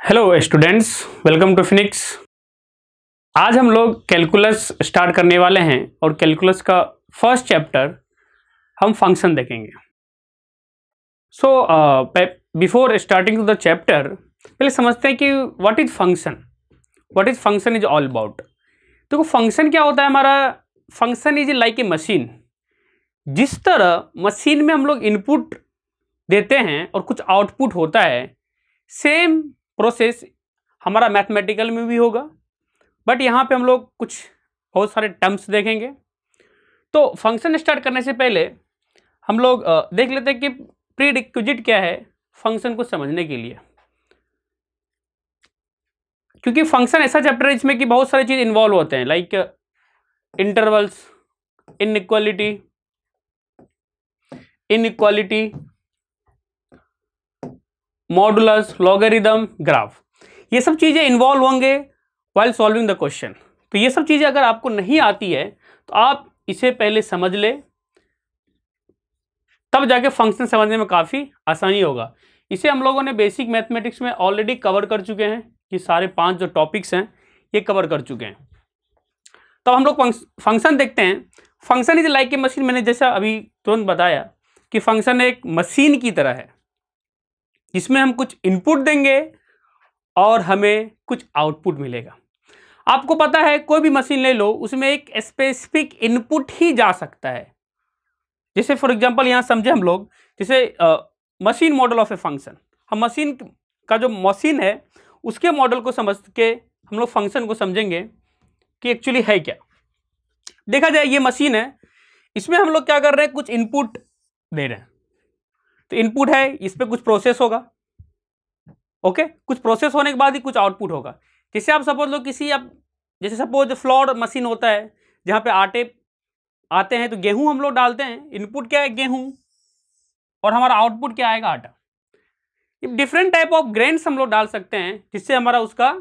Hello students, welcome to Phoenix. आज हम लोग कैलकुलस स्टार्ट करने वाले हैं और कैलकुलस का फर्स्ट चैप्टर हम फंक्शन देखेंगे। So before starting to the chapter पहले समझते हैं कि what is function is all about. देखो फंक्शन क्या होता है हमारा। Function is like a machine. जिस तरह मशीन में हम लोग इनपुट देते हैं और कुछ आउटपुट होता है, सेम प्रोसेस हमारा मैथमेटिकल में भी होगा। बट यहाँ पे हम लोग कुछ बहुत सारे टर्म्स देखेंगे। तो फंक्शन स्टार्ट करने से पहले हम लोग देख लेते हैं कि प्रीरिक्विजिट क्या है फंक्शन को समझने के लिए, क्योंकि फंक्शन ऐसा चैप्टर है इसमें कि बहुत सारी चीज इन्वॉल्व होते हैं, like intervals, inequality, modulus, logarithm, graph, ये सब चीजें इन्वॉल्व होंगे व्हाइल सॉल्विंग द क्वेश्चन। तो ये सब चीजें अगर आपको नहीं आती है तो आप इसे पहले समझ ले, तब जाके फंक्शन समझने में काफी आसानी होगा। इसे हम लोगों ने बेसिक मैथमेटिक्स में ऑलरेडी कवर कर चुके हैं। ये सारे 5 जो टॉपिक्स हैं ये कवर कर चुके हैं। तो हम लोग फंक्शन देखते हैं। Function is like a machine. मैंने जैसा अभी तुरंत बताया कि फंक्शन एक मशीन की तरह है जिसमें हम कुछ इनपुट देंगे और हमें कुछ आउटपुट मिलेगा। आपको पता है कोई भी मशीन ले लो, उसमें एक स्पेसिफिक इनपुट ही जा सकता है। जैसे फॉर एग्जांपल यहाँ समझे हम लोग, जैसे machine model of a function. हम मशीन का जो मशीन है उसके मॉडल को समझ के हम लोग फंक्शन को समझेंगे कि एक्चुअली है क्या। देखा जाए ये मशीन है, इसमें हम लोग क्या कर रहे हैं, कुछ इनपुट दे रहे हैं। तो इनपुट है, इस पर कुछ प्रोसेस होगा। ओके, कुछ प्रोसेस होने के बाद ही कुछ आउटपुट होगा। जैसे आप सपोज लो जैसे सपोज फ्लोर मशीन होता है जहाँ पे आटे आते हैं, तो गेहूं हम लोग डालते हैं। इनपुट क्या है, गेहूं, और हमारा आउटपुट क्या आएगा, आटा। डिफरेंट टाइप ऑफ ग्रेन्स हम लोग डाल सकते हैं जिससे हमारा उसका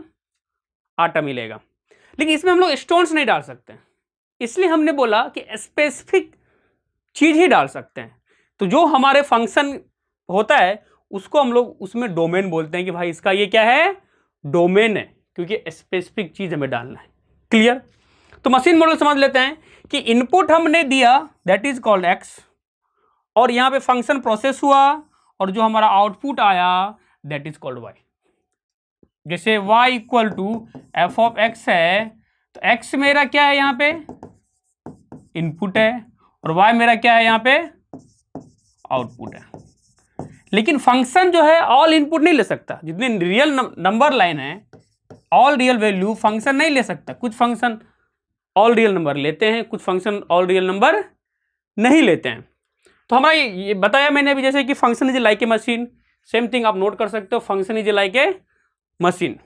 आटा मिलेगा। लेकिन इसमें हम लोग स्टोन्स नहीं डाल सकते, इसलिए हमने बोला कि स्पेसिफिक चीज ही डाल सकते हैं। तो जो हमारे फंक्शन होता है उसको हम लोग उसमें डोमेन बोलते हैं कि भाई इसका ये क्या है, डोमेन है, क्योंकि स्पेसिफिक चीज हमें डालना है। क्लियर। तो मशीन मॉडल समझ लेते हैं कि इनपुट हमने दिया दैट इज कॉल्ड एक्स, और यहां पे फंक्शन प्रोसेस हुआ और जो हमारा आउटपुट आया दैट इज कॉल्ड वाई। जैसे y equal to F of x है, तो x मेरा क्या है, यहां पे इनपुट है, और y मेरा क्या है, यहां पे आउटपुट है। लेकिन फंक्शन जो है ऑल इनपुट नहीं ले सकता। जितने रियल नंबर लाइन है, ऑल रियल वैल्यू फंक्शन नहीं ले सकता। कुछ फंक्शन ऑल रियल नंबर लेते हैं, कुछ फंक्शन ऑल रियल नंबर नहीं लेते हैं। तो हमारा ये बताया मैंने अभी, जैसे कि function is like a machine. Same thing आप नोट कर सकते हो, function is like a machine.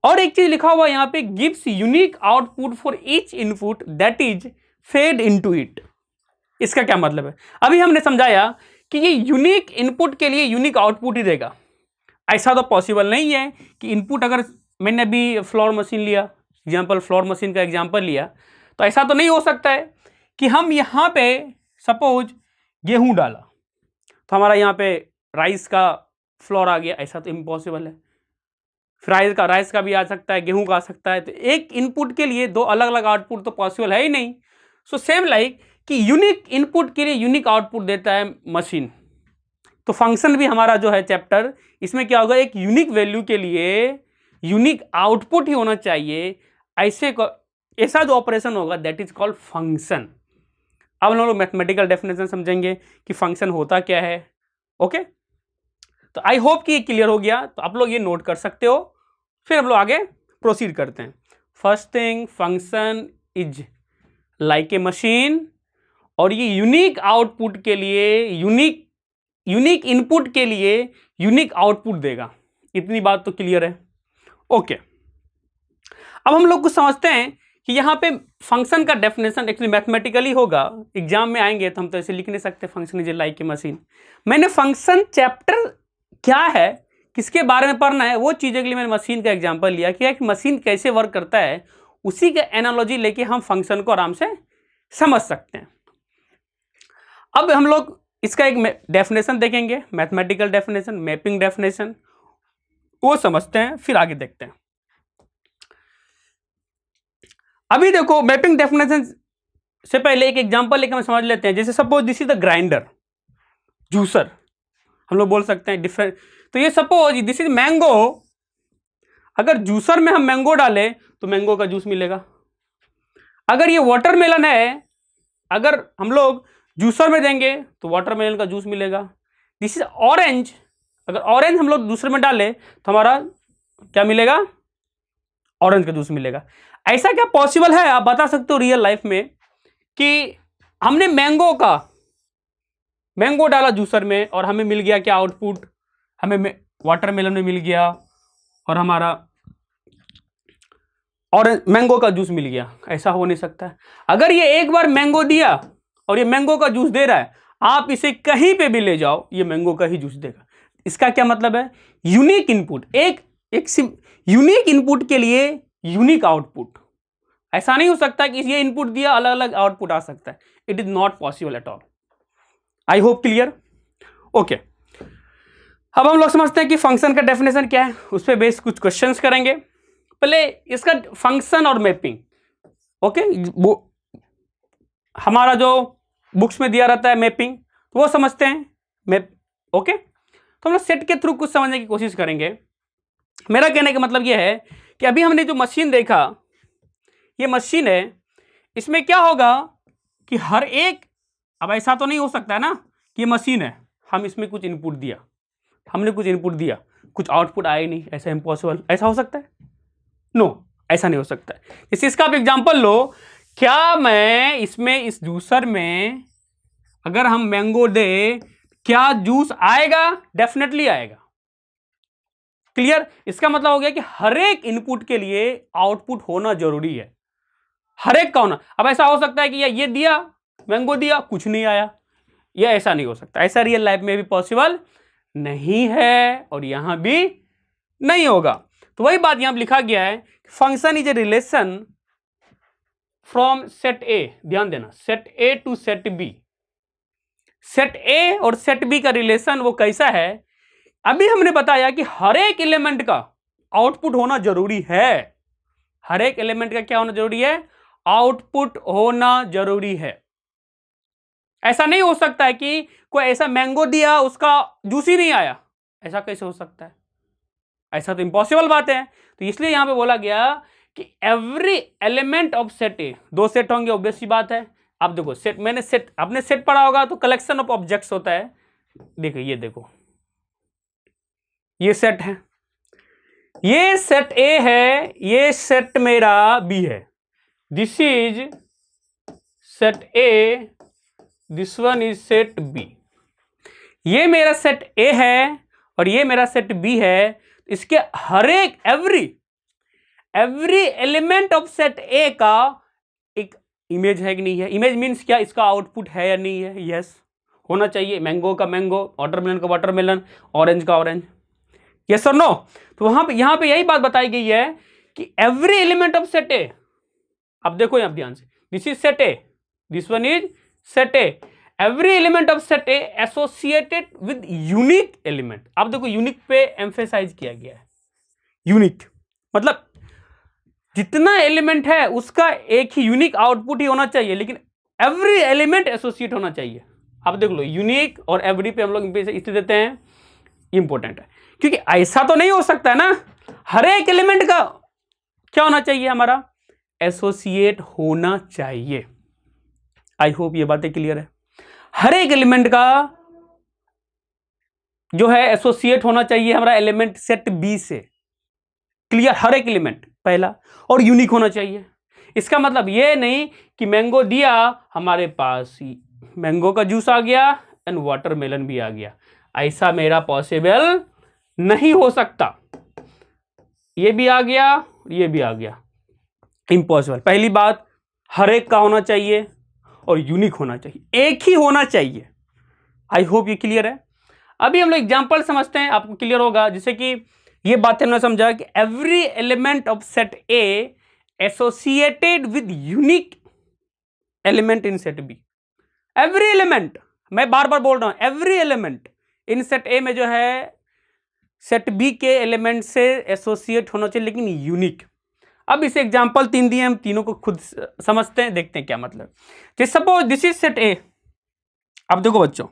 और एक चीज लिखा हुआ यहाँ पे, gives unique output for each input that is fed into it. इसका क्या मतलब है, अभी हमने समझाया कि ये यूनिक इनपुट के लिए यूनिक आउटपुट ही देगा। ऐसा तो पॉसिबल नहीं है कि इनपुट, अगर मैंने अभी फ्लोर मशीन लिया एग्जांपल, फ्लोर मशीन का एग्जांपल लिया, तो ऐसा तो नहीं हो सकता है कि हम यहाँ पे सपोज गेहूं डाला तो हमारा यहाँ पे राइस का फ्लोर आ गया। ऐसा तो इम्पॉसिबल है। फिर राइस का भी आ सकता है, गेहूं का आ सकता है। तो एक इनपुट के लिए 2 अलग अलग आउटपुट तो पॉसिबल है ही नहीं। सो सेम लाइक कि यूनिक इनपुट के लिए यूनिक आउटपुट देता है मशीन। तो फंक्शन भी हमारा जो है चैप्टर, इसमें क्या होगा, एक यूनिक वैल्यू के लिए यूनिक आउटपुट ही होना चाहिए। ऐसा जो ऑपरेशन होगा दैट इज कॉल्ड फंक्शन। अब हम लोग मैथमेटिकल डेफिनेशन समझेंगे कि फंक्शन होता क्या है। ओके, तो आई होप कि ये क्लियर हो गया। तो आप लोग ये नोट कर सकते हो, फिर हम लोग आगे प्रोसीड करते हैं। First thing, function is like a machine, और ये यूनिक आउटपुट के लिए यूनिक इनपुट के लिए यूनिक आउटपुट देगा। इतनी बात तो क्लियर है। ओके, अब हम लोग कुछ समझते हैं कि यहाँ पे फंक्शन का डेफिनेशन एक्चुअली मैथमेटिकली होगा। एग्जाम में आएंगे तो हम तो ऐसे लिख नहीं सकते function is like a machine. मैंने फंक्शन चैप्टर क्या है, किसके बारे में पढ़ना है, वो चीज़ों के लिए मैंने मशीन का एग्जांपल लिया कि एक मशीन कैसे वर्क करता है, उसी के एनालॉजी लेके हम फंक्शन को आराम से समझ सकते हैं। अब हम लोग इसका एक डेफिनेशन देखेंगे, मैथमेटिकल डेफिनेशन, मैपिंग डेफिनेशन। वो समझते हैं, फिर आगे देखते हैं। अभी देखो मैपिंग डेफिनेशन से पहले एक एग्जांपल लेकर हम समझ लेते हैं। जैसे suppose this is the grinder, juicer हम लोग बोल सकते हैं डिफरेंट। तो ये सपोज दिस इज मैंगो, अगर जूसर में हम मैंगो डालें तो मैंगो का जूस मिलेगा। अगर ये वाटरमेलन है, अगर हम लोग जूसर में देंगे तो वाटरमेलन का जूस मिलेगा। दिस इज ऑरेंज, अगर ऑरेंज हम लोग जूसर में डालें तो हमारा क्या मिलेगा, ऑरेंज का जूस मिलेगा। ऐसा क्या पॉसिबल है, आप बता सकते हो रियल लाइफ में कि हमने मैंगो डाला जूसर में और हमें मिल गया क्या आउटपुट, हमें वाटरमेलन में मिल गया और हमारा ऑरेंज मैंगो का जूस मिल गया। ऐसा हो नहीं सकता है। अगर ये एक बार मैंगो दिया और ये मैंगो का जूस दे रहा है, आप इसे कहीं पे भी ले जाओ ये मैंगो का ही जूस देगा। इसका क्या मतलब है, यूनिक इनपुट, एक यूनिक इनपुट के लिए यूनिक आउटपुट। ऐसा नहीं हो सकता कि ये इनपुट दिया अलग अलग आउटपुट आ सकता है, it is not possible at all. I hope clear, okay. अब हम लोग समझते हैं कि फंक्शन का डेफिनेशन क्या है, उस पर बेस कुछ क्वेश्चंस करेंगे। पहले इसका फंक्शन और मैपिंग, ओके, वो हमारा जो बुक्स में दिया रहता है मैपिंग, तो वो समझते हैं मैप, ओके। तो हम लोग सेट के थ्रू कुछ समझने की कोशिश करेंगे। मेरा कहने का मतलब ये है कि अभी हमने जो मशीन देखा, ये मशीन है, इसमें क्या होगा कि हर एक, अब ऐसा तो नहीं हो सकता है ना कि ये मशीन है, हम इसमें कुछ इनपुट दिया, हमने कुछ इनपुट दिया, कुछ आउटपुट आया ही नहीं, ऐसा इम्पॉसिबल। ऐसा हो सकता है? नो, ऐसा नहीं हो सकता है। जैसे इसका आप एग्जांपल लो, क्या मैं इसमें इस जूसर में अगर हम मैंगो दे, क्या जूस आएगा? डेफिनेटली आएगा। क्लियर? इसका मतलब हो गया कि हर एक इनपुट के लिए आउटपुट होना जरूरी है, हर एक का होना। अब ऐसा हो सकता है कि ये दिया, मैंगो दिया, कुछ नहीं आया, ये ऐसा नहीं हो सकता। ऐसा रियल लाइफ में भी पॉसिबल नहीं है और यहां भी नहीं होगा। तो वही बात यहां लिखा गया है, function is a relation from set A, ध्यान देना, set A to set B. Set A और सेट बी का रिलेशन वो कैसा है, अभी हमने बताया कि हर एक एलिमेंट का आउटपुट होना जरूरी है। हर एक एलिमेंट का क्या होना जरूरी है? आउटपुट होना जरूरी है। ऐसा नहीं हो सकता है कि कोई ऐसा मैंगो दिया उसका जूस ही नहीं आया, ऐसा कैसे हो सकता है? ऐसा तो इम्पॉसिबल बात है। तो इसलिए यहां पे बोला गया कि एवरी एलिमेंट ऑफ सेट ए, दो सेट होंगे, ऑब्वियस सी बात है। अब देखो सेट, मैंने सेट, आपने सेट पढ़ा होगा तो कलेक्शन ऑफ ऑब्जेक्ट्स होता है। देखो ये देखो, ये सेट है, ये सेट ए है, ये सेट मेरा बी है। This is set A, this one is set B. ये मेरा सेट ए है और ये मेरा सेट बी है। इसके हर एक एवरी एलिमेंट ऑफ सेट ए का एक इमेज है कि नहीं है? इमेज मीन्स क्या, इसका आउटपुट है या नहीं है? यस, होना चाहिए। मैंगो का मैंगो, वाटरमेलन का वाटरमेलन, ऑरेंज का ऑरेंज, यस और नो? तो वहां पे, यहां पे यही बात बताई गई है कि एवरी एलिमेंट ऑफ सेट ए, अब देखो यहां ध्यान से, this is set A, this one is set A, every element of set A associated with unique element. अब देखो यूनिक पे एम्फेसाइज किया गया है। यूनिक मतलब जितना एलिमेंट है उसका एक ही यूनिक आउटपुट ही होना चाहिए, लेकिन एवरी एलिमेंट एसोसिएट होना चाहिए। अब देख लो, यूनिक और एवरी पे हम लोग इसलिए देते हैं, इंपॉर्टेंट है, क्योंकि ऐसा तो नहीं हो सकता है ना, हर एक एलिमेंट का क्या होना चाहिए, हमारा एसोसिएट होना चाहिए। आई होप ये बातें क्लियर है। हर एक एलिमेंट का जो है एसोसिएट होना चाहिए हमारा एलिमेंट सेट बी से। क्लियर? हर एक एलिमेंट पहला, और यूनिक होना चाहिए। इसका मतलब ये नहीं कि मैंगो दिया, हमारे पास मैंगो का जूस आ गया एंड वाटरमेलन भी आ गया, ऐसा मेरा पॉसिबल नहीं हो सकता। ये भी आ गया, ये भी आ गया, इम्पॉसिबल। पहली बात, हर एक का होना चाहिए और यूनिक होना चाहिए, एक ही होना चाहिए। आई होप ये क्लियर है। अभी हम लोग एग्जांपल समझते हैं, आपको क्लियर होगा। जैसे कि ये बात हमने समझा कि every element of set A associated with unique element in set B. Every element, मैं बार बार बोल रहा हूं, every element in set A में जो है सेट बी के एलिमेंट से एसोसिएट होना चाहिए लेकिन यूनिक। अब इस एग्जांपल 3 दिए, हम तीनों को खुद समझते हैं, देखते हैं क्या मतलब। जैसे सपोज दिस इज सेट ए। अब देखो बच्चों,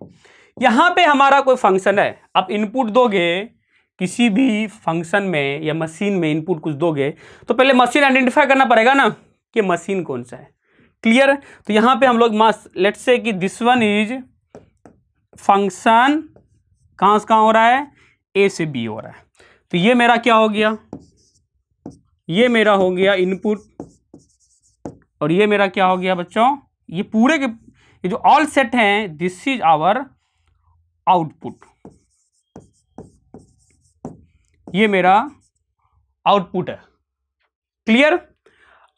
यहां पे हमारा कोई फंक्शन है, आप इनपुट दोगे किसी भी फंक्शन में या मशीन में इनपुट कुछ दोगे तो पहले मशीन आइडेंटिफाई करना पड़ेगा ना कि मशीन कौन सा है। क्लियर? तो यहां पे हम लोग लेट्स से कि दिस वन इज फंक्शन, कहां से कहां हो रहा है, ए से बी हो रहा है। तो ये मेरा क्या हो गया, ये मेरा हो गया इनपुट, और ये मेरा क्या हो गया बच्चों, ये पूरे के ये जो ऑल सेट हैं, दिस इज आवर आउटपुट, ये मेरा आउटपुट है। क्लियर?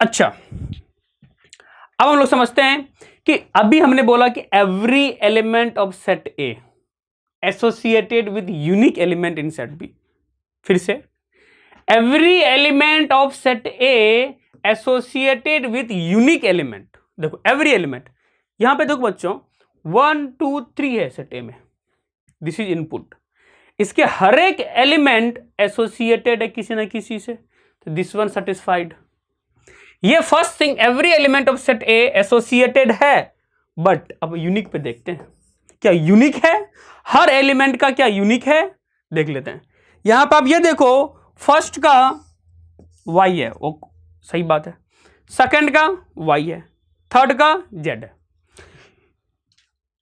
अच्छा, अब हम लोग समझते हैं कि अभी हमने बोला कि every element of set A associated with unique element in set B. फिर से, every element of set A associated with unique element. देखो एवरी एलिमेंट, यहां पे देखो बच्चों 1 2 3 है सेट ए में, दिस इज इनपुट। इसके हर एक एलिमेंट एसोसिएटेड है किसी ना किसी से, तो दिस वन सेटिस्फाइड। ये first thing, every element of set A associated है, बट अब यूनिक पे देखते हैं क्या यूनिक है, हर एलिमेंट का क्या यूनिक है देख लेते हैं। यहां पर आप ये देखो, फर्स्ट का y है, वो सही बात है, सेकंड का y है, थर्ड का z है।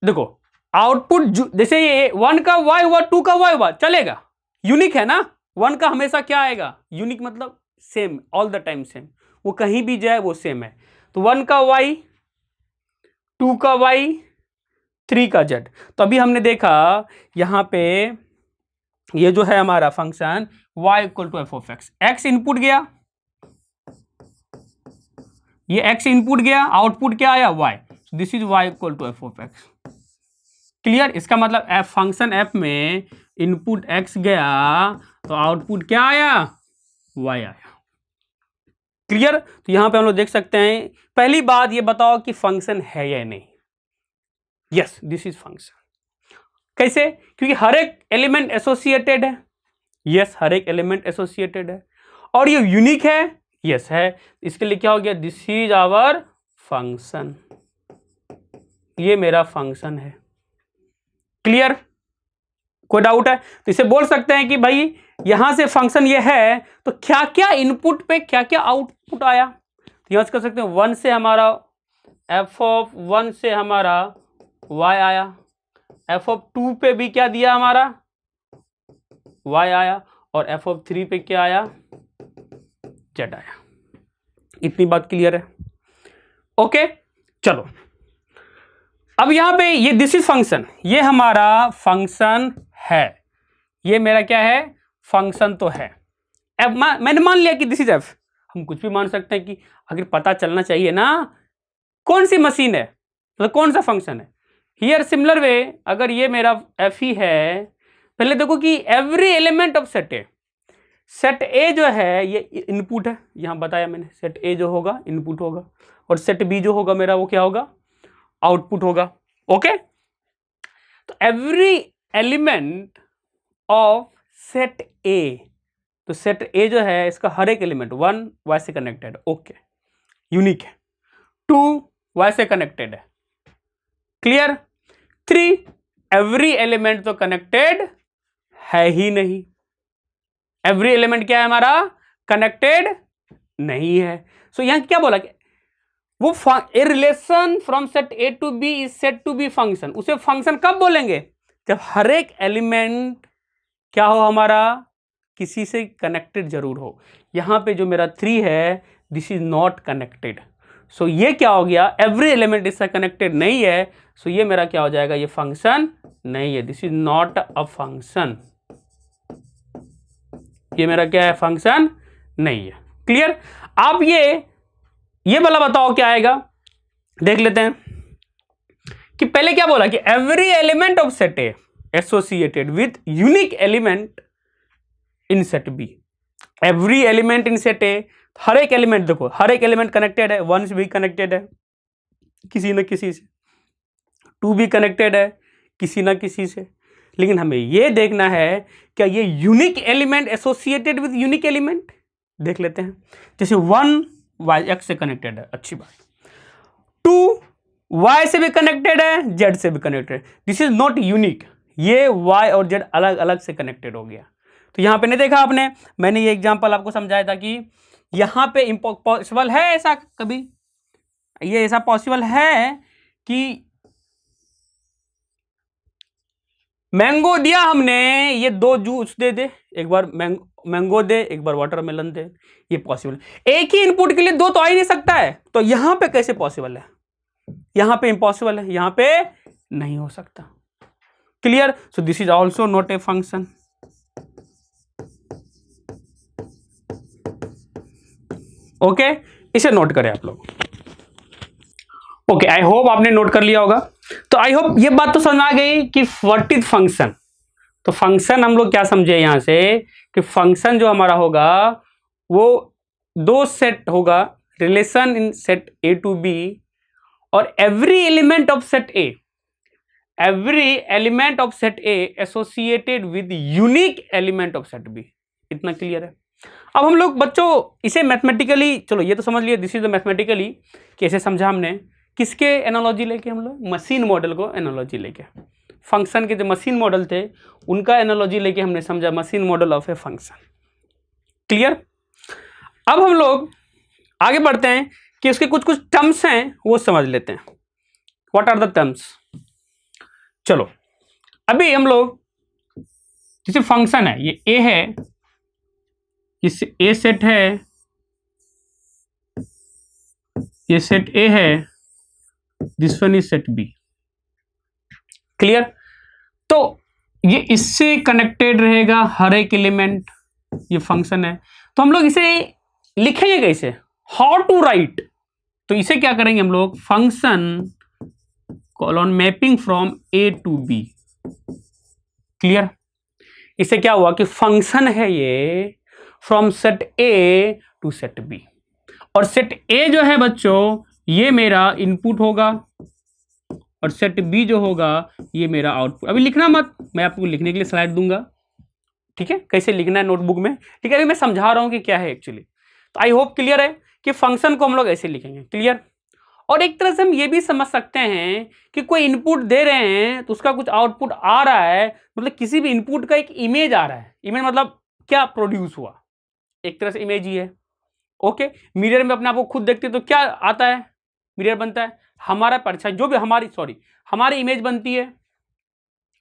देखो आउटपुट जैसे ये 1 का y हुआ, 2 का y हुआ, चलेगा, यूनिक है ना। 1 का हमेशा क्या आएगा, यूनिक मतलब same, all the time same, वो कहीं भी जाए वो सेम है। तो 1 का y, 2 का y, 3 का z। तो अभी हमने देखा यहां पे ये जो है हमारा function y equal to F of X, X input गया, ये x इनपुट गया, आउटपुट क्या आया y, this is y equal to F of X. Clear? इसका मतलब f फंक्शन f में इनपुट x गया तो आउटपुट क्या आया, y आया। क्लियर? तो यहां पे हम लोग देख सकते हैं, पहली बात ये बताओ कि फंक्शन है या नहीं। Yes, this is function. कैसे? क्योंकि हर एक एलिमेंट एसोसिएटेड है। यस, हर एक एलिमेंट एसोसिएटेड है, और ये यूनिक है। यस है। इसके लिए क्या हो गया, दिस इज आवर फंक्शन, ये मेरा फंक्शन है। क्लियर? कोई डाउट है? तो इसे बोल सकते हैं कि भाई यहां से फंक्शन ये है तो क्या क्या इनपुट पे क्या क्या आउटपुट आया। तो यहां से कर सकते हैं 1 से हमारा एफ ऑफ 1 से हमारा y आया, एफ ऑफ 2 पे भी क्या दिया हमारा y आया, और एफ ऑफ 3 पे क्या आया, z आया। इतनी बात क्लियर है? ओके, चलो अब यहां पे ये दिस इज फंक्शन, ये हमारा फंक्शन है, ये मेरा क्या है, फंक्शन तो है। एफ मैंने मान लिया कि दिस इज एफ, हम कुछ भी मान सकते हैं कि अगर पता चलना चाहिए ना कौन सी मशीन है, मतलब कौन सा फंक्शन है। हियर सिमिलर वे, अगर ये मेरा एफ ही है, पहले देखो कि every element of set A, set A जो है ये इनपुट है, यहां बताया मैंने, सेट ए जो होगा इनपुट होगा, और सेट बी जो होगा मेरा वो क्या होगा, आउटपुट होगा। ओके, तो एवरी एलिमेंट ऑफ सेट ए, तो सेट ए जो है इसका हर एक एलिमेंट 1 y से कनेक्टेड, ओके, यूनिक है, 2 y से कनेक्टेड है, क्लियर, 3 एवरी एलिमेंट तो कनेक्टेड है ही नहीं, एवरी एलिमेंट क्या है हमारा, कनेक्टेड नहीं है। सो यहां क्या बोला कि वो a relation from set A to B is set to B function. उसे फंक्शन कब बोलेंगे, जब हर एक एलिमेंट क्या हो हमारा, किसी से कनेक्टेड जरूर हो। यहां पे जो मेरा 3 है दिस इज नॉट कनेक्टेड, सो ये क्या हो गया, एवरी एलिमेंट इससे कनेक्टेड नहीं है, सो ये मेरा क्या हो जाएगा, ये फंक्शन नहीं है, this is not a function, ये मेरा क्या है, फंक्शन नहीं है। क्लियर? आप ये वाला बताओ क्या आएगा, देख लेते हैं कि पहले क्या बोला कि every element of set A associated with unique element in set B. Every element in set A, हर एक एलिमेंट देखो, हर एक एलिमेंट कनेक्टेड है, 1 भी कनेक्टेड है किसी न किसी से, 2 भी कनेक्टेड है किसी न किसी से, लेकिन हमें ये देखना है क्या ये unique element associated with unique element, देख लेते हैं। जैसे 1 वाई एक्स से कनेक्टेड है, अच्छी बात। 2 वाई से भी कनेक्टेड है, जेड से भी कनेक्टेड है, दिस इज नॉट यूनिक, ये वाई और जेड अलग अलग से कनेक्टेड हो गया। तो यहां पे नहीं देखा आपने, मैंने ये एग्जांपल आपको समझाया था कि यहां पे पॉसिबल है ऐसा, कभी ये ऐसा पॉसिबल है कि मैंगो दिया हमने, ये 2 जूस दे दे, एक बार मैंगो दे, एक बार वाटरमेलन दे, ये पॉसिबल है। एक ही इनपुट के लिए 2 तो आ ही नहीं सकता है, तो यहां पे कैसे पॉसिबल है, यहां पे इम्पॉसिबल है, यहां पे नहीं हो सकता। Clear? So this is also not a function. Okay, इसे नोट करें आप लोग। ओके, आई होप आपने नोट कर लिया होगा। तो आई होप ये बात तो समझ आ गई कि व्हाट इज फंक्शन। तो फंक्शन हम लोग क्या समझे यहां से कि फंक्शन जो हमारा होगा वो 2 सेट होगा, relation in set A to B, और every element of set A, every element of set A associated with unique element of set B. इतना क्लियर है? अब हम लोग बच्चों इसे मैथमेटिकली, चलो ये तो समझ लिया, दिस इज द मैथमेटिकली, कैसे समझा हमने, किसके एनालॉजी लेके, हम लोग मशीन मॉडल को एनालॉजी लेके, फंक्शन के जो मशीन मॉडल थे उनका एनालॉजी लेके हमने समझा machine model of a function. Clear? अब हम लोग आगे बढ़ते हैं कि उसके कुछ कुछ टर्म्स हैं वो समझ लेते हैं। What are the terms? चलो अभी हम लोग, जैसे फंक्शन है, ये ए है, इस ए सेट है, ये सेट ए है, this one is set B. Clear? तो ये इससे कनेक्टेड रहेगा हर एक एलिमेंट, ये फंक्शन है। तो हम लोग इसे लिखेंगे कैसे, हाउ टू राइट? तो इसे क्या करेंगे हम लोग, function colon mapping from A to B. Clear? इससे क्या हुआ कि फंक्शन है ये from set A to set B, और सेट ए जो है बच्चों ये मेरा इनपुट होगा, और सेट बी जो होगा ये मेरा आउटपुट। अभी लिखना मत, मैं आपको लिखने के लिए स्लाइड दूंगा, ठीक है, कैसे लिखना है नोटबुक में, ठीक है। अभी मैं समझा रहा हूं कि क्या है एक्चुअली। तो आई होप क्लियर है कि फंक्शन को हम लोग ऐसे लिखेंगे। क्लियर? और एक तरह से हम ये भी समझ सकते हैं कि कोई इनपुट दे रहे हैं तो उसका कुछ आउटपुट आ रहा है, मतलब किसी भी इनपुट का एक इमेज आ रहा है। इमेज मतलब क्या प्रोड्यूस हुआ, एक तरह से इमेज ही है। ओके, मिरर में अपने आप को खुद देखते तो क्या आता है, मिरर बनता है, हमारा परछाई, जो भी हमारी इमेज बनती है,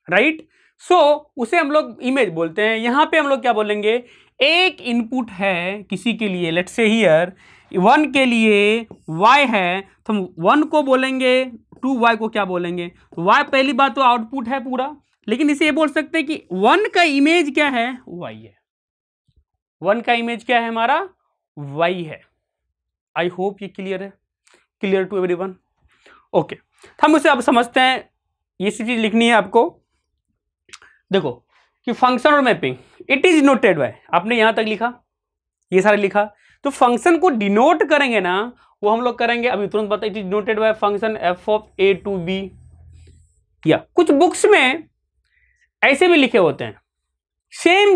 राइट। सो उसे हम लोग इमेज बोलते हैं। यहां पे हम लोग क्या बोलेंगे, एक इनपुट है किसी के लिए, लेट्स से हियर 1 के लिए y है, तो हम 1 को बोलेंगे, 2y को क्या बोलेंगे, तो y पहली बात तो आउटपुट है पूरा, लेकिन इसे ये बोल सकते हैं कि 1 का इमेज क्या है, y है। 1 का इमेज क्या है हमारा, y है। आई होप ये क्लियर है, क्लियर टू एवरीवन। ओके, हम उसे अब समझते हैं, ये चीज लिखनी है आपको। देखो कि फंक्शन और mapping, it is noted bye, आपने यहां तक लिखा, ये सारा लिखा, तो फंक्शन को डिनोट करेंगे ना, वो हम लोग करेंगे अभी तुरंत बता, it is noted by function F of A to B, या कुछ बुक्स में ऐसे भी लिखे होते हैं, same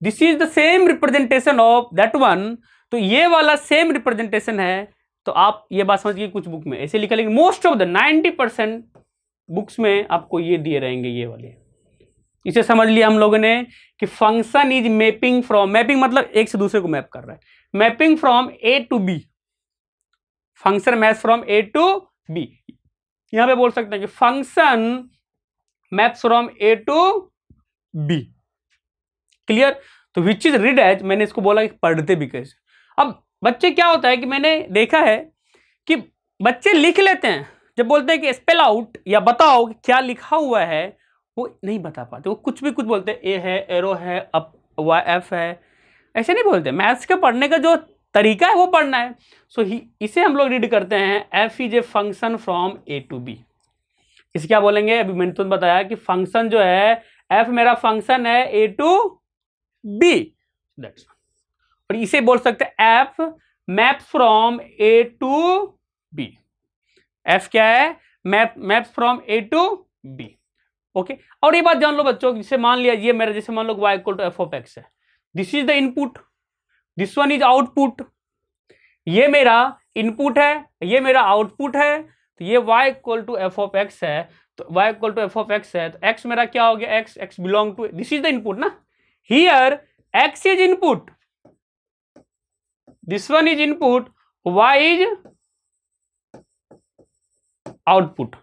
this is the same representation of that one, तो ये वाला सेम रिप्रेजेंटेशन है। तो आप ये बात समझिए, कुछ बुक में ऐसे लिखा, लेकिन मोस्ट ऑफ द 90% बुक्स में आपको ये दिए रहेंगे, ये वाले। इसे समझ लिया हम लोगों ने कि function is mapping from, mapping मतलब एक से दूसरे को मैप कर रहा है, mapping from A to B, function map from A to B. यहां पे बोल सकते हैं कि function map from A to B. Clear? तो विच इज रीड एज, मैंने इसको बोला कि पढ़ते भी कैसे। अब बच्चे क्या होता है कि मैंने देखा है कि बच्चे लिख लेते हैं, जब बोलते हैं कि स्पेल आउट या बताओ कि क्या लिखा हुआ है, वो नहीं बता पाते, वो कुछ भी कुछ बोलते हैं, ए है, एरो है, अप वाई एफ है, ऐसे नहीं बोलते। मैथ्स के पढ़ने का जो तरीका है वो पढ़ना है। सो इसे हम लोग रीड करते हैं, F is a function from A to B. इसे क्या बोलेंगे, अभी मैंने तुमने बताया कि फंक्शन जो है, एफ मेरा फंक्शन है ए टू बी, दैट्स, और इसे बोल सकते हैं F map from A to B. F क्या है, map from A to B. Okay और ये बात जान लो बच्चों, जैसे मान लिया ये मेरा, जैसे मान लो y equal to F of x है, this is the input, this one is output, ये मेरा इनपुट है, ये मेरा आउटपुट है, तो ये y equal to F of x है, तो y equal to F of x है, तो x मेरा क्या हो गया, x belong to, this is the input ना, here x is input, this one is input, y is output,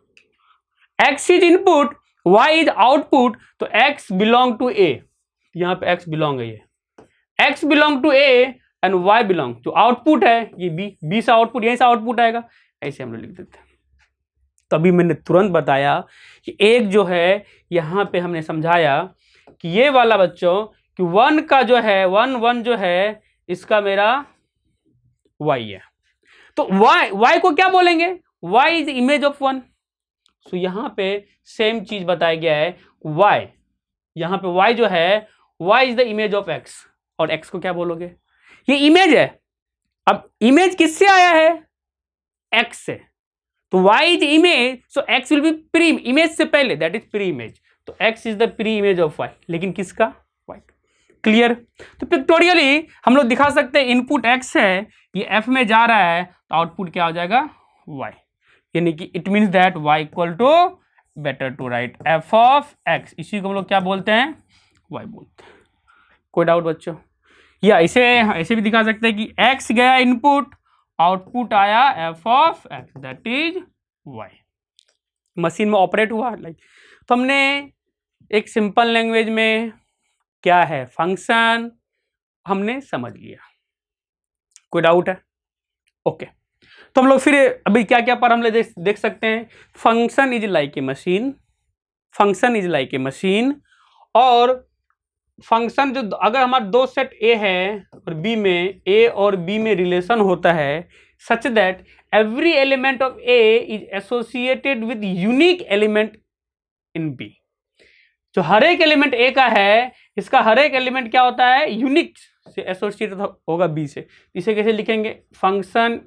x is input, y is output, तो x belong to a, यहां पे x बिलोंग है, ये x belong to a and y belong जो output है ये b से output, यहीं से आउटपुट आएगा, ऐसे हम लोग लिख देते हैं। तो अभी मैंने तुरंत बताया कि एक जो है यहां पे हमने समझाया कि ये वाला बच्चों कि 1 का जो है 1 जो है इसका मेरा y है, तो y को क्या बोलेंगे, y इज इमेज ऑफ 1, सो यहां पे सेम चीज बताया गया है, y यहां पे y जो है y is the image of x, और x को क्या बोलोगे, ये इमेज है, अब इमेज किससे आया है, x से, तो y is image, so x will be pre image से पहले, दैट इज प्री इमेज, तो x is the pre image of y, लेकिन किसका, y, क्लियर। तो पिक्टोरियली हम लोग दिखा सकते हैं इनपुट x है, ये f में जा रहा है, तो आउटपुट क्या हो जाएगा y, यानी कि it means that y equal to, better to write f of x, इसी को हम लोग क्या बोलते हैं, y बोलते हैं। कोई डाउट बच्चों, या इसे ऐसे भी दिखा सकते हैं कि x गया इनपुट, आउटपुट आया f of x, that is y, machine में ऑपरेट हुआ लाइक। तो हमने एक सिंपल लैंग्वेज में क्या है फंक्शन हमने समझ लिया, कोई डाउट है, ओके। तो हम लोग फिर अभी क्या क्या पर हम लोग देख सकते हैं, function is like a machine, function is like a machine, और फंक्शन जो अगर हमारा दो सेट ए है और बी में, ए और बी में रिलेशन होता है such that every element of A is associated with unique element in B, जो हर एक एलिमेंट ए का है इसका हर एक एलिमेंट क्या होता है, यूनिक से एसोसिएटेड होगा बी से। इसे कैसे लिखेंगे, फंक्शन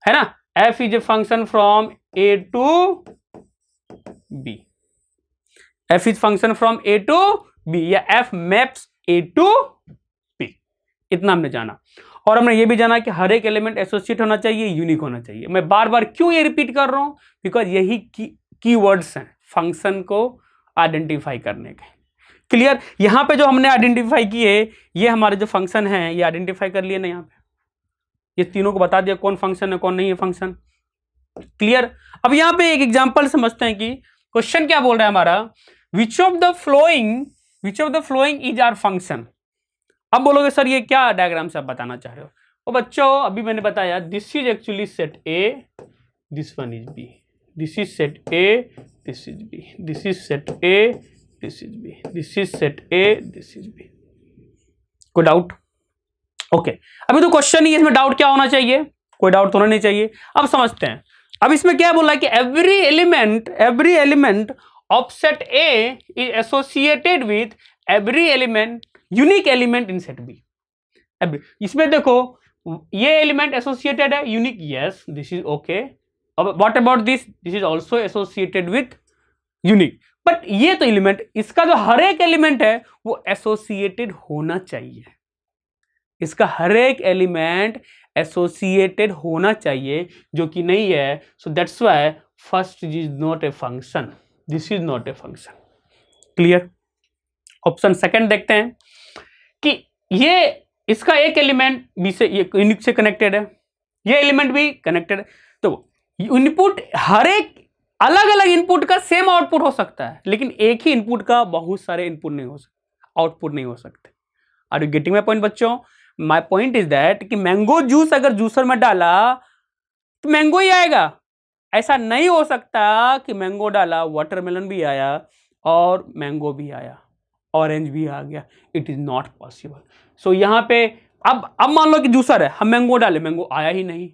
है ना, f is a function from A to B, f is function from A to B, या f maps A to B, इतना हमने जाना। और हमने ये भी जाना कि हर एक एलिमेंट एसोसिएट होना चाहिए, यूनिक होना चाहिए। मैं बार बार क्यों ये रिपीट कर रहा हूं, बिकॉज यही कीवर्ड्स हैं फंक्शन को आइडेंटिफाई करने के। क्लियर, यहां पे जो हमने आइडेंटिफाई किए ये हमारे जो फंक्शन हैं ये आइडेंटिफाई कर लिए ना, यहाँ पे ये तीनों को बता दिया कौन फंक्शन है कौन नहीं है फंक्शन। क्लियर, अब यहाँ पे एक एग्जांपल समझते हैं कि क्वेश्चन क्या बोल रहा है हमारा, which of the following is our function. अब बोलोगे सर ये क्या डायग्राम से आप बताना चाह रहे हो, तो बच्चों अभी मैंने बताया this is actually set A, this one is B, this is set A, this is B, this is set A, this is B, this is set A, this is B. कोई डाउट, ओके। अभी तो question ही, इसमें doubt क्या होना चाहिए, कोई doubt होना नहीं चाहिए। अब समझते हैं, अब इसमें क्या बोला है कि every element of set A is associated with every element unique element in set B. इसमें देखो ये एलिमेंट एसोसिएटेड है unique, yes this is okay. अब what about this is also associated with unique, but ये तो element, इसका जो हर एक एलिमेंट है वो एसोसिएटेड होना चाहिए, इसका हर एक एलिमेंट एसोसिएटेड होना चाहिए, जो कि नहीं है। So that's why first is not a function, this is not a function. Clear, option second देखते हैं कि ये इसका एक एलिमेंट बी से यूनिक से कनेक्टेड है, ये एलिमेंट भी कनेक्टेड है, तो इनपुट हर एक अलग अलग इनपुट का सेम आउटपुट हो सकता है, लेकिन एक ही इनपुट का बहुत सारे इनपुट नहीं हो सकते, आउटपुट नहीं हो सकते। Are you getting my point बच्चों? माय पॉइंट इज दैट कि मैंगो जूस अगर जूसर में डाला तो मैंगो ही आएगा, ऐसा नहीं हो सकता कि मैंगो डाला वाटरमेलन भी आया और मैंगो भी आया, ऑरेंज भी आ गया, इट इज नॉट पॉसिबल। सो यहाँ पे अब मान लो कि जूसर है, हम मैंगो डाले, मैंगो आया ही नहीं,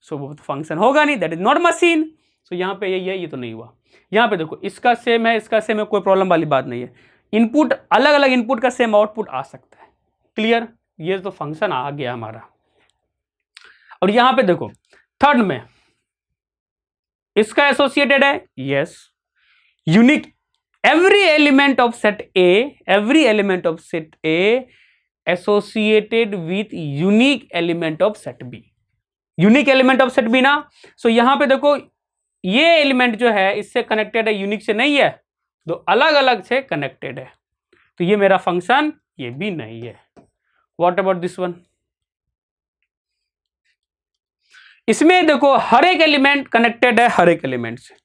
सो वो तो फंक्शन होगा नहीं, दैट इज नॉट मशीन। सो यहाँ पे यही है, ये तो नहीं हुआ। यहाँ पे देखो इसका सेम है, इसका सेम है, कोई प्रॉब्लम वाली बात नहीं है। इनपुट अलग अलग इनपुट का सेम आउटपुट आ सकता है। क्लियर, ये तो फंक्शन आ गया हमारा। और यहाँ पे देखो थर्ड में इसका एसोसिएटेड है, yes unique, every element of set A associated with unique element of set B. Unique element of set B ना, सो यहां पे देखो ये एलिमेंट जो है इससे कनेक्टेड है, यूनिक से नहीं है, दो अलग अलग से कनेक्टेड है, तो ये मेरा फंक्शन ये भी नहीं है। What about this one? इसमें देखो हर एक एलिमेंट कनेक्टेड है हर एक एलिमेंट से,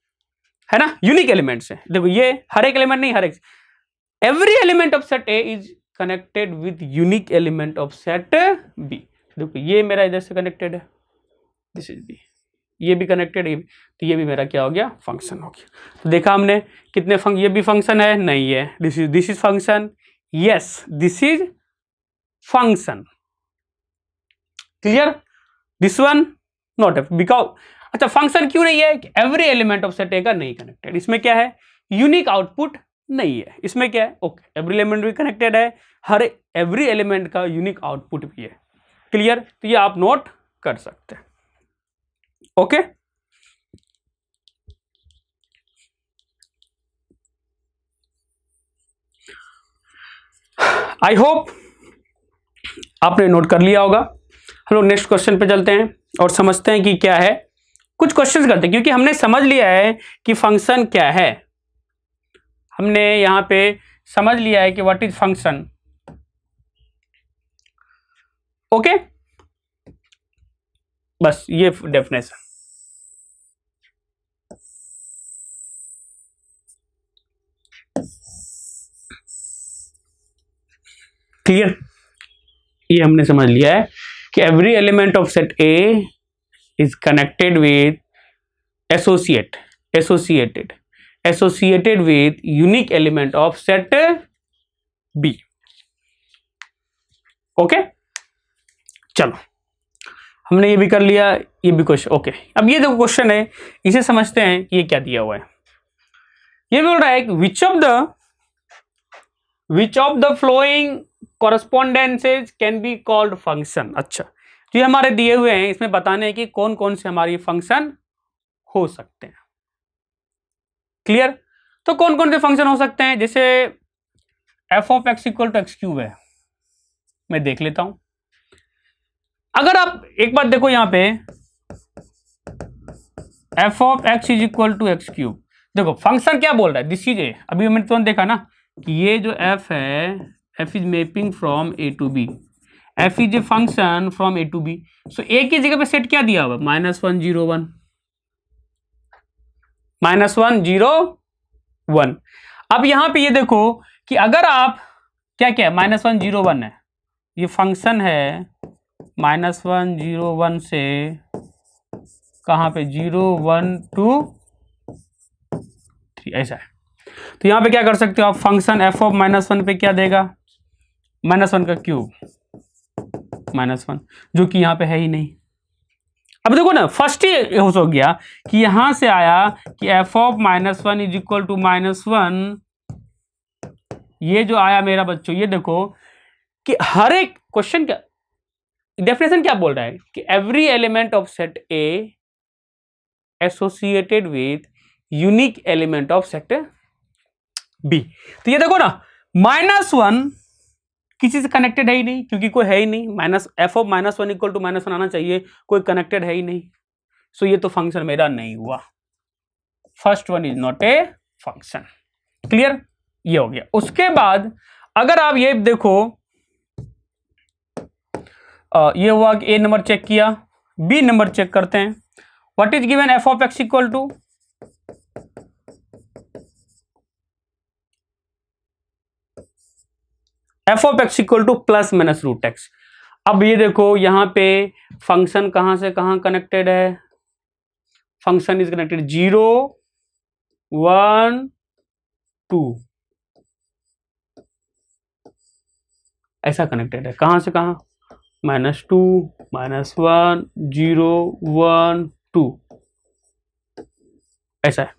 है ना, यूनिक एलिमेंट से। देखो ये हर एक एलिमेंट नहीं, हर एक, every element of set A is connected with unique element of set B. देखो ये मेरा इधर से कनेक्टेड है, दिस इज बी, ये भी कनेक्टेड है, तो ये भी मेरा क्या हो गया, फंक्शन हो गया। तो देखा हमने कितने ये भी फंक्शन है, नहीं है, this is function, yes this is function, clear. This one not a, because अच्छा फंक्शन क्यों नहीं है, एवरी एलिमेंट ऑफ सेट ए का नहीं कनेक्टेड, इसमें क्या है, यूनिक आउटपुट नहीं है, इसमें क्या है, ओके एवरी एलिमेंट भी कनेक्टेड है, हर एवरी एलिमेंट का यूनिक आउटपुट भी है, क्लियर। तो ये आप नोट कर सकते हैं, ओके। आई होप आपने नोट कर लिया होगा। हम लोग नेक्स्ट क्वेश्चन पे चलते हैं और समझते हैं कि क्या है, कुछ क्वेश्चंस करते हैं, क्योंकि हमने समझ लिया है कि फंक्शन क्या है, हमने यहां पे समझ लिया है कि व्हाट इज फंक्शन, ओके। बस ये डेफिनेशन, क्लियर, ये हमने समझ लिया है कि every element of set A is connected with associated with unique element of set B, okay. चलो हमने ये भी कर लिया, ये भी क्वेश्चन, ओके। अब ये देखो क्वेश्चन है, इसे समझते हैं कि ये क्या दिया हुआ है। ये बोल रहा है कि which of the flowing correspondences can be called function। अच्छा, तो ये हमारे दिए हुए हैं, इसमें बताने हैं कि कौन कौन से हमारे फंक्शन हो सकते हैं, क्लियर। तो कौन कौन से फंक्शन हो सकते हैं, जैसे F of x equal to X cube है, मैं देख लेता हूं। अगर आप एक बात देखो यहां पे F of x is equal to X cube, देखो फंक्शन क्या बोल रहा है, दिस इज ए, अभी हमने तुरंत देखा ना कि ये जो एफ है, f is mapping from A to B, f is a function from A to B, so A की जगह पे सेट क्या दिया हुआ, -1 0 1, -1 0 1। अब यहां पे ये देखो कि अगर आप क्या क्या है, -1 0 1 है, ये फंक्शन है -1 0 1 से कहां पे 0 1 2 3, ऐसा है। तो यहां पे क्या कर सकते हो आप, फंक्शन एफ ऑफ -1 पे क्या देगा, -1 का क्यूब -1, जो कि यहां पे है ही नहीं। अब देखो ना, फर्स्ट ही हो गया कि यहां से आया कि f of -1 is equal to -1, ये जो आया मेरा बच्चों, ये देखो कि हर एक क्वेश्चन का डेफिनेशन क्या बोल रहा है कि every element of set A associated with unique element of set B. तो ये देखो ना, -1 किसी से कनेक्टेड है ही नहीं, क्योंकि कोई है ही नहीं, एफ ऑफ -1 इक्वल टू -1 आना चाहिए, कोई कनेक्टेड है ही नहीं, सो ये तो फंक्शन मेरा नहीं हुआ, first one is not a function, clear, ये हो गया। उसके बाद अगर आप ये देखो, ये हुआ कि ए नंबर चेक किया, बी नंबर चेक करते हैं, what is given f of x equal to F of x equal to +-√x। अब ये देखो यहां पे फंक्शन कहां से कहां कनेक्टेड है, फंक्शन इज कनेक्टेड 0 1 2, ऐसा कनेक्टेड है, कहां से कहां, -2 -1 0 1 2, ऐसा है।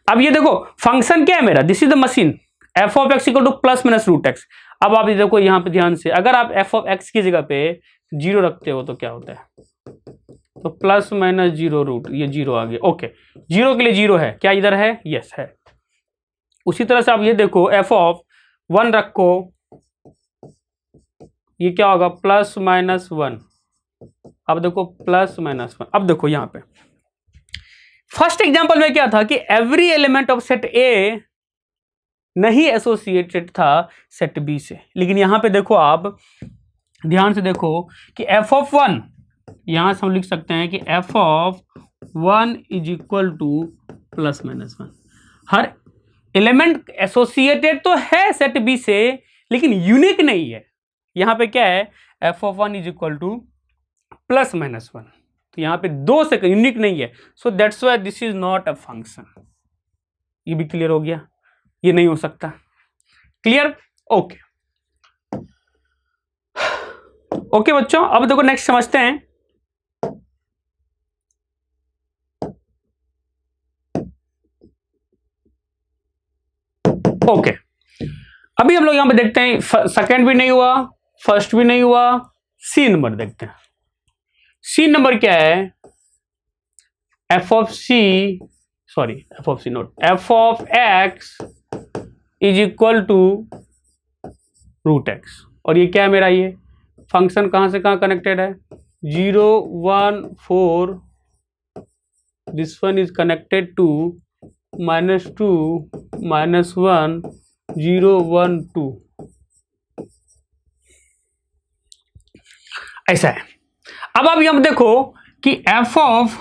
अब ये देखो फंक्शन क्या है मेरा, this is the machine, f of x equal to +-√x। अब आप ये देखो यहां पे ध्यान से, अगर आप एफ ऑफ एक्स की जगह पे 0 रखते हो तो क्या होता है, तो +-0 रूट, ये 0 आ गया, ओके, 0 के लिए 0 है क्या, इधर है, यस है, उसी तरह से आप ये देखो एफ ऑफ 1 रखो, ये क्या होगा +-1। अब देखो +-1। अब देखो यहां पे फर्स्ट एग्जांपल में क्या था कि एवरी एलिमेंट ऑफ सेट ए नहीं एसोसिएटेड था सेट बी से, लेकिन यहां पे देखो आप ध्यान से देखो कि एफ ऑफ 1, यहां से हम लिख सकते हैं कि f of 1 is equal to +-1। हर एलिमेंट एसोसिएटेड तो है सेट बी से, लेकिन यूनिक नहीं है। यहां पे क्या है, f of 1 is equal to +-1, तो यहां पे 2 से यूनिक नहीं है, so that's why this is not a function. ये भी क्लियर हो गया, ये नहीं हो सकता। क्लियर? ओके ओके बच्चों, अब देखो नेक्स्ट समझते हैं। ओके अभी हम लोग यहां पे देखते हैं, सेकंड भी नहीं हुआ, फर्स्ट भी नहीं हुआ, सी नंबर देखते हैं। सी नंबर क्या है, f of x is equal to √x। और ये क्या है मेरा, ये फंक्शन कहां से कहां कनेक्टेड है, 0 1 4, this one is connected to -2 -1 0 1 2, ऐसा है। अब आप यहां देखो कि एफ ऑफ,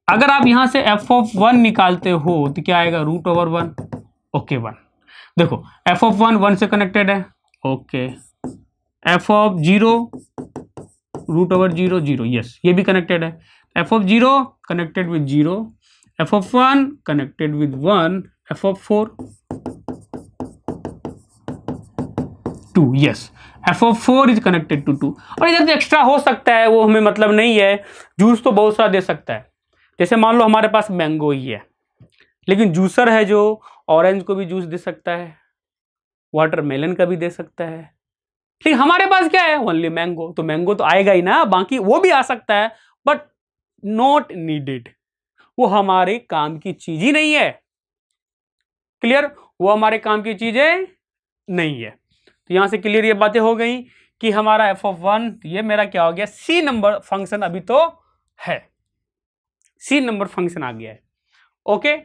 अगर आप यहां से एफ ऑफ 1 निकालते हो तो क्या आएगा, √1। ओके 1 देखो, एफ ऑफ 1 से कनेक्टेड है, ओके। एफ ऑफ 0 √0 0, यस ये भी कनेक्टेड है। F of 0 connected with 0, f of 1 connected with 1, f of 4 2, yes f of 4 is connected to 2। और इधर जो एक्स्ट्रा हो सकता है वो हमें मतलब नहीं है, जूस तो बहुत सारा दे सकता है। जैसे मान लो हमारे पास मैंगो ही है, लेकिन जूसर है जो ऑरेंज को भी जूस दे सकता है, वाटरमेलन का भी दे सकता है, लेकिन हमारे पास क्या है, ओनली मैंगो, तो मैंगो तो आएगा ही ना, बाकी वो भी आ सकता है बट नॉट नीडेड, वो हमारे काम की चीज ही नहीं है। क्लियर? वो हमारे काम की चीजें नहीं है। तो यहां से क्लियर ये बातें हो गई कि हमारा एफ ऑफ 1, ये मेरा क्या हो गया, सी नंबर फंक्शन अभी तो है, सी नंबर फंक्शन आ गया है। ओके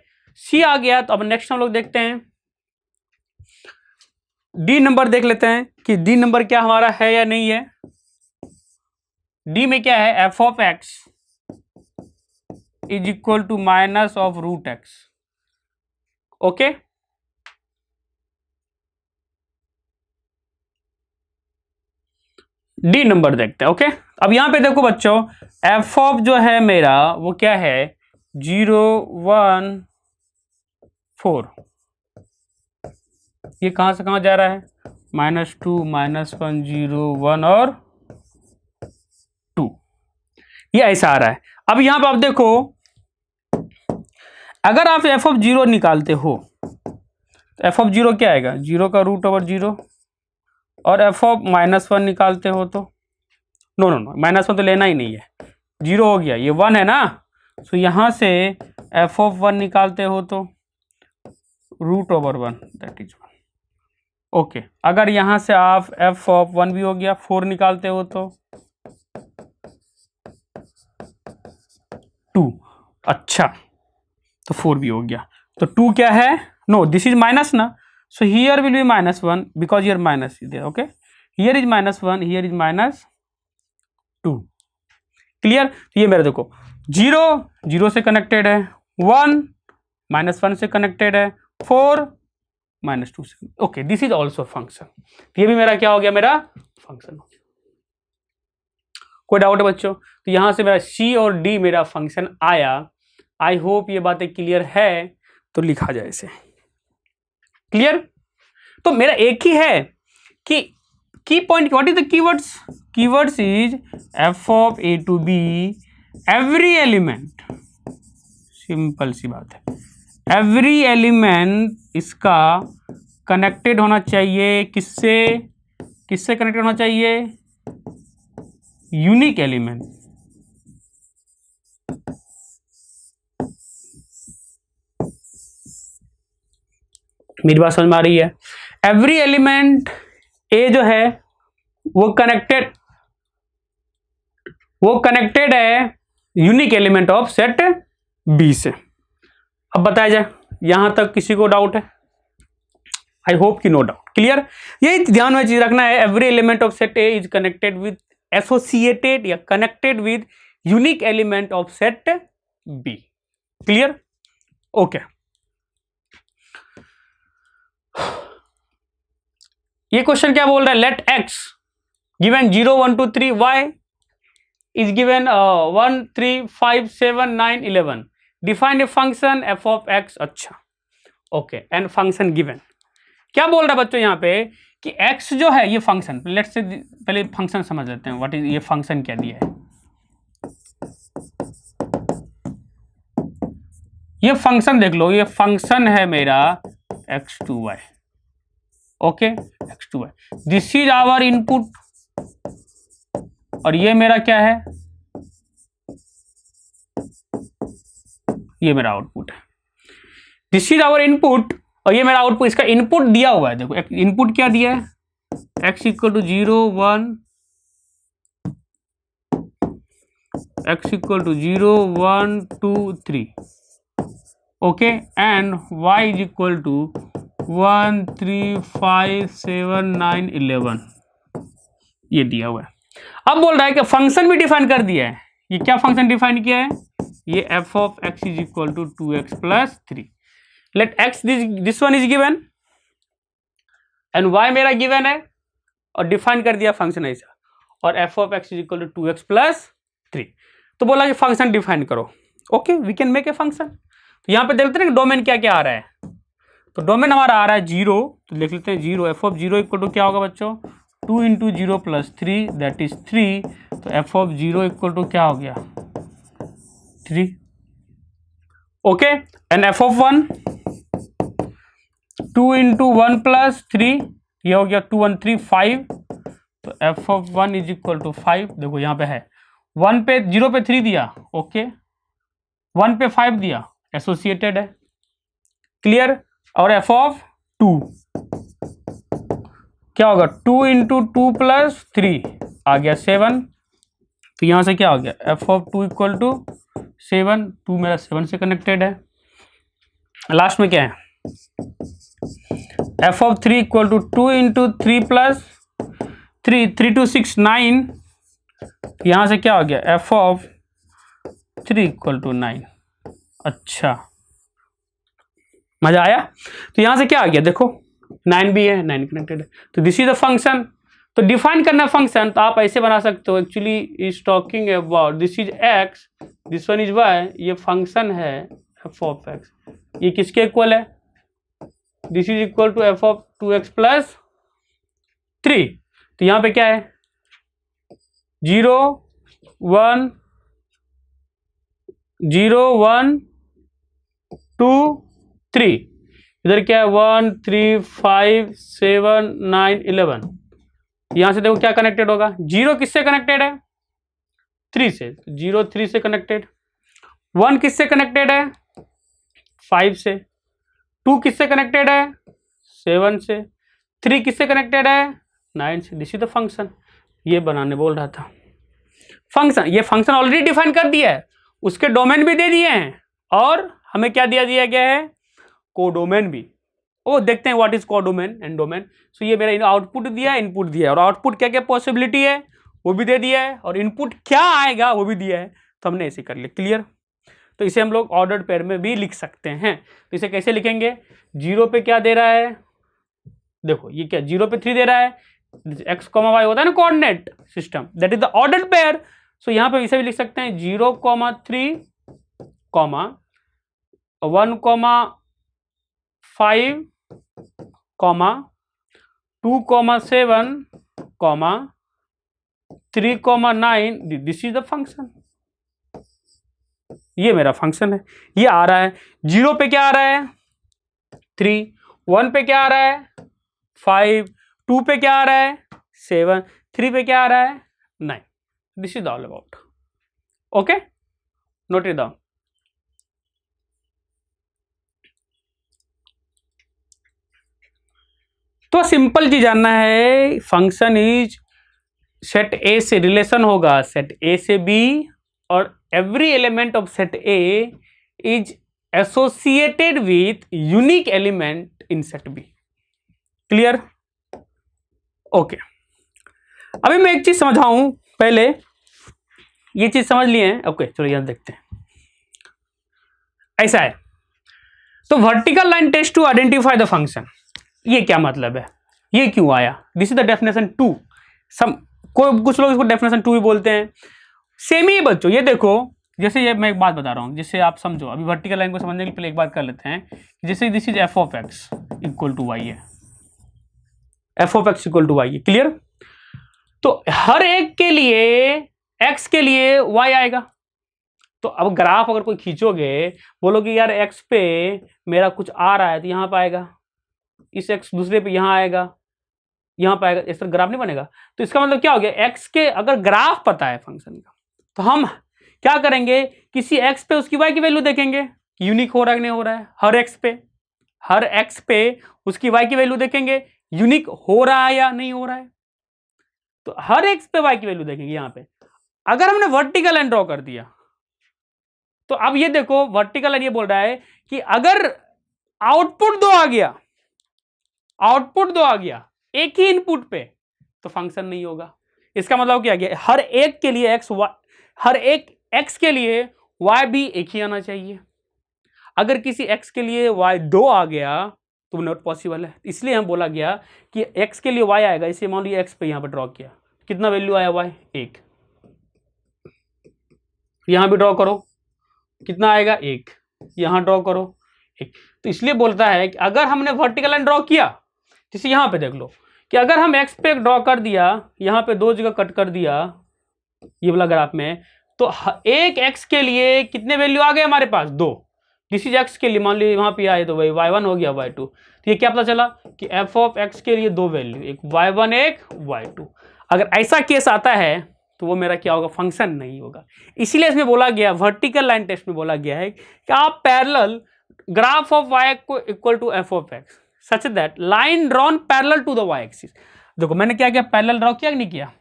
सी आ गया, तो अब नेक्स्ट हम लोग देखते हैं डी नंबर, देख लेते हैं कि डी नंबर क्या हमारा है या नहीं है। डी में क्या है, f of x is equal to -√x। Okay D number देखते हैं। ओके अब यहां पे देखो बच्चों, एफ ऑफ जो है मेरा वो क्या है, 0 1 4, ये कहां से कहां जा रहा है, -2 -1 0 1 और 2, ये ऐसा आ रहा है। अब यहां पे आप देखो, अगर आप एफ ऑफ 0 निकालते हो तो एफ ऑफ 0 क्या आएगा, 0 का √0, और एफ ऑफ -1 निकालते हो तो नो -1 तो लेना ही नहीं है, 0 हो गया, ये 1 है ना, तो यहां से एफ ऑफ 1 निकालते हो तो √1 दैट इज 1। ओके अगर यहां से आप एफ ऑफ 1 भी हो गया, 4 निकालते हो तो 2, अच्छा तो 4 भी हो गया, तो 2 क्या है, नो दिस इज माइनस ना, so here will be -1 because here minus is there. Okay here is -1, here is -2। Clear? ये मेरा देखो 0 0 से कनेक्टेड है, 1 -1 से कनेक्टेड है, 4 -2 से। Okay this is also function, ये भी मेरा क्या हो गया, मेरा फंक्शन हो गया। कोई डाउट है बच्चों? तो यहां से मेरा सी और डी मेरा फंक्शन आया। आई होप ये बातें क्लियर है, तो लिखा जाए इसे। क्लियर? तो मेरा एक ही है कि key point, what is the keywords, keywords is f of A to B every element, simple सी बात है, एवरी एलिमेंट इसका कनेक्टेड होना चाहिए, किससे किससे कनेक्टेड होना चाहिए, यूनिक एलिमेंट। मेरी बात समझ में आ रही है? एवरी एलिमेंट ए जो है वो कनेक्टेड है unique element of set B से। अब बताया जाए, यहां तक किसी को डाउट है? आई होप कि नो डाउट, क्लियर। यही ध्यान में चीज रखना है, every element of set A is connected with associated या connected with unique element of set B. Clear? Okay. ये क्वेश्चन क्या बोल रहा है? Let x given 0 1 2 3 y is given 1 3 5 7 9 11 define a function f of x। अच्छा, okay, and function given. क्या बोल रहा है बच्चों यहाँ पे कि x जो है ये फंक्शन, लेट्स से पहले फंक्शन समझ लेते हैं। व्हाट इज ये फंक्शन, क्या दिया है? ये फंक्शन देख लो, ये फंक्शन है मेरा x2y। Okay, x2y, this is our input और ये मेरा क्या है? ये मेरा आउटपुट है। दिस इज आवर इनपुट और ये मेरा आउटपुट। इसका इनपुट दिया हुआ है, देखो इनपुट क्या दिया है? x equal to 0 1, x equal to 0 1 2 3, okay, and y is equal to 1 3 5 7 9 11, ये दिया हुआ है। अब बोल रहा है कि फंक्शन भी डिफाइन कर दिया है। ये क्या फंक्शन डिफाइन किया है? ये f of x is equal to 2x plus 3। Let x this one is given and y मेरा गिवन है और डिफाइन कर दिया फंक्शन ऐसा, और f of x is equal to 2x plus 3। तो बोला कि फंक्शन डिफाइन करो। Okay, we can make a function. तो यहाँ पे देखते हैं कि डोमेन क्या क्या आ रहा है। तो डोमेन हमारा आ रहा है 0, तो लिख लेते हैं 0। f ऑफ 0 इक्वल टू क्या होगा बच्चों? 2 इंटू 0 प्लस 3 दैट इज 3। तो f ऑफ 0 इक्वल टू क्या हो गया? 3। Okay, and f of 1 2 into 1 plus 3, ये हो गया 2 1 3 5। तो f of 1 is equal to 5। देखो यहाँ पे है 1 पे 0 पे 3 दिया, ओके, 1 पे 5 दिया, एसोसिएटेड है। क्लियर? और f ऑफ 2 क्या होगा? 2 इंटू 2 प्लस 3 आ गया 7। तो यहां से क्या हो गया? f of 2 equal to 7। 2 मेरा 7 से कनेक्टेड है। लास्ट में क्या है? f of 3 equal to 2 into 3 plus 3, 3 2 6 9। यहां से क्या हो गया? f of 3 equal to 9। अच्छा, मजा आया? तो यहां से क्या आ गया? देखो 9 भी है, 9 कनेक्टेड है। तो दिस इज अ फंक्शन। तो डिफाइन करना फंक्शन तो आप ऐसे बना सकते हो, actually is talking about this is x, this one is y। ये फंक्शन है f ऑफ x, ये किसके इक्वल है? This is equal to f of 2x plus 3। तो यहाँ पे क्या है? 0 1 0 1 2 3। इधर क्या है? 1 3 5 7 9 11। यहां से देखो क्या कनेक्टेड होगा? 0 किससे कनेक्टेड है? 3 से। 0 3 से कनेक्टेड। 1 किससे कनेक्टेड है? 5 से। 2 किससे कनेक्टेड है? 7 से। 3 किससे कनेक्टेड है? 9 से। This is the function. ये बनाने बोल रहा था फंक्शन। ये फंक्शन ऑलरेडी डिफाइन कर दिया है, उसके डोमेन भी दे दिए हैं, और हमें क्या दिया गया है? कोडोमेन भी। वो देखते हैं what is codomain and domain. So ये मेरा आउटपुट दिया है, इनपुट दिया है, और आउटपुट क्या क्या पॉसिबिलिटी है वो भी दे दिया है, और इनपुट क्या आएगा वो भी दिया है। तो हमने ऐसे कर लिया। क्लियर? तो इसे हम लोग ऑर्डर्ड पेयर में भी लिख सकते हैं। तो इसे कैसे लिखेंगे? 0 पे क्या दे रहा है? देखो ये क्या, 0 पे 3 दे रहा है। x, y होता है ना coordinate system, that is the ordered pair. So यहां पे इसे भी लिख सकते हैं 0, 3, 1, 5, 2, 7, 3, 9। This is the function. ये मेरा फंक्शन है, ये आ रहा है। 0 पे क्या आ रहा है? 3, 1 पे क्या आ रहा है? 5, 2 पे क्या आ रहा है? 7, 3 पे क्या आ रहा है? 9। This is all about. Okay, note it down. तो सिंपल चीज जानना है, फंक्शन इज सेट ए से रिलेशन होगा सेट ए से बी, और every element of set A is associated with unique element in set B. Clear? Okay, अभी मैं एक चीज समझाऊं, पहले ये चीज समझ लिए हैं। ओके चलो यहां देखते हैं। ऐसा है, तो vertical line test to identify the function, ये क्या मतलब है, ये क्यों आया? This is the definition 2। कुछ लोग इसको डेफिनेशन 2 भी बोलते हैं। सेम ही बच्चों, ये देखो, जैसे ये मैं एक बात बता रहा हूं जिससे आप समझो। अभी वर्टिकल लाइन को समझने के लिए पहले एक बात कर लेते हैं। जैसे this is f of x equal to y है, f of x equal to y है। क्लियर? तो हर एक के लिए एक्स के लिए वाई आएगा। तो अब ग्राफ अगर कोई खींचोगे, बोलोगे यार एक्स पे मेरा कुछ आ रहा है, तो यहां पर आएगा, इस एक्स दूसरे पे यहां आएगा, यहां पर आएगा, इस तरह ग्राफ नहीं बनेगा। तो इसका मतलब क्या हो गया, एक्स के अगर ग्राफ पता है फंक्शन का, तो हम क्या करेंगे, किसी एक्स पे उसकी वाई की वैल्यू देखेंगे, यूनिक हो रहा है कि नहीं हो रहा है। हर एक्स पे उसकी वाई की वैल्यू देखेंगे, यूनिक हो रहा है या नहीं हो रहा है। तो हर एक्स पे वाई की वैल्यू देखेंगे। यहां पे अगर हमने वर्टिकल लाइन ड्रॉ कर दिया, तो अब ये देखो, वर्टिकल लाइन ये बोल रहा है कि अगर आउटपुट दो आ गया एक ही इनपुट पे, तो फंक्शन नहीं होगा। इसका मतलब क्या गया, हर एक के लिए हर एक एक्स के लिए वाई भी एक ही आना चाहिए। अगर किसी एक्स के लिए वाई 2 आ गया तो नॉट पॉसिबल है। इसलिए हम बोला गया कि एक्स के लिए वाई आएगा। इसे मान लीजिए एक्स पे यहां पर ड्रॉ किया, कितना वैल्यू आया वाई 1, यहां भी ड्रॉ करो, कितना आएगा 1, यहां ड्रॉ करो 1। तो इसलिए बोलता है कि अगर हमने वर्टिकल लाइन ड्रॉ किया, जैसे यहां पे देख लो कि अगर हम एक्स पे ड्रॉ कर दिया, यहां पे 2 जगह कट कर दिया ये वाला ग्राफ में, तो एक एक्स के लिए कितने वैल्यू आ गए हमारे पास 2। दिस इज एक्स के लिए मान लीजिए वहां पे आए तो वही y1 हो गया y2। तो ये क्या पता चला कि f ऑफ x के लिए 2 वैल्यू, एक y1 एक y2। अगर ऐसा केस आता है तो वो मेरा क्या होगा, फंक्शन नहीं होगा। इसीलिए इसमें बोला गया, वर्टिकल लाइन टेस्ट में बोला गया है कि आप पैरेलल ग्राफ ऑफ y को equal to f of x such that line drawn parallel to the y axis. देखो मैंने क्या किया, पैरेलल ड्रॉ किया कि नहीं किया,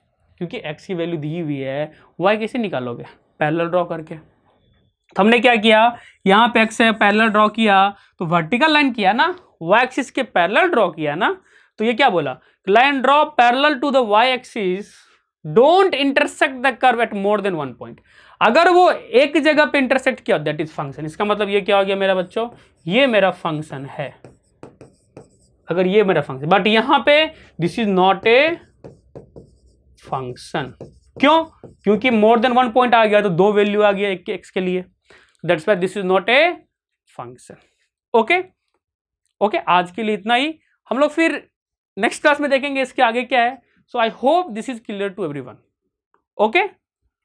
क्योंकि x की वैल्यू दी हुई है, y कैसे निकालोगे, पैरेलल ड्रॉ करके। तो हमने क्या किया, यहां पे x से पैरेलल ड्रॉ किया, तो वर्टिकल लाइन किया ना, y एक्सिस के पैरेलल ड्रॉ किया ना, तो ये क्या बोला, line draw parallel to the y axis don't intersect the curve at more than 1 point. अगर वो एक जगह पे इंटरसेक्ट किया दैट इज फंक्शन। इसका मतलब ये क्या हो गया मेरा बच्चों, ये मेरा फंक्शन है। अगर ये मेरा फंक्शन, बट यहां पे this is not a function. क्यों? क्योंकि मोर देन 1 पॉइंट आ गया, तो 2 वैल्यू आ गया एक एक्स के लिए, that's why this is not a function. Okay okay, आज के लिए इतना ही। हम लोग फिर नेक्स्ट क्लास में देखेंगे इसके आगे क्या है। So I hope this is clear to everyone. Okay.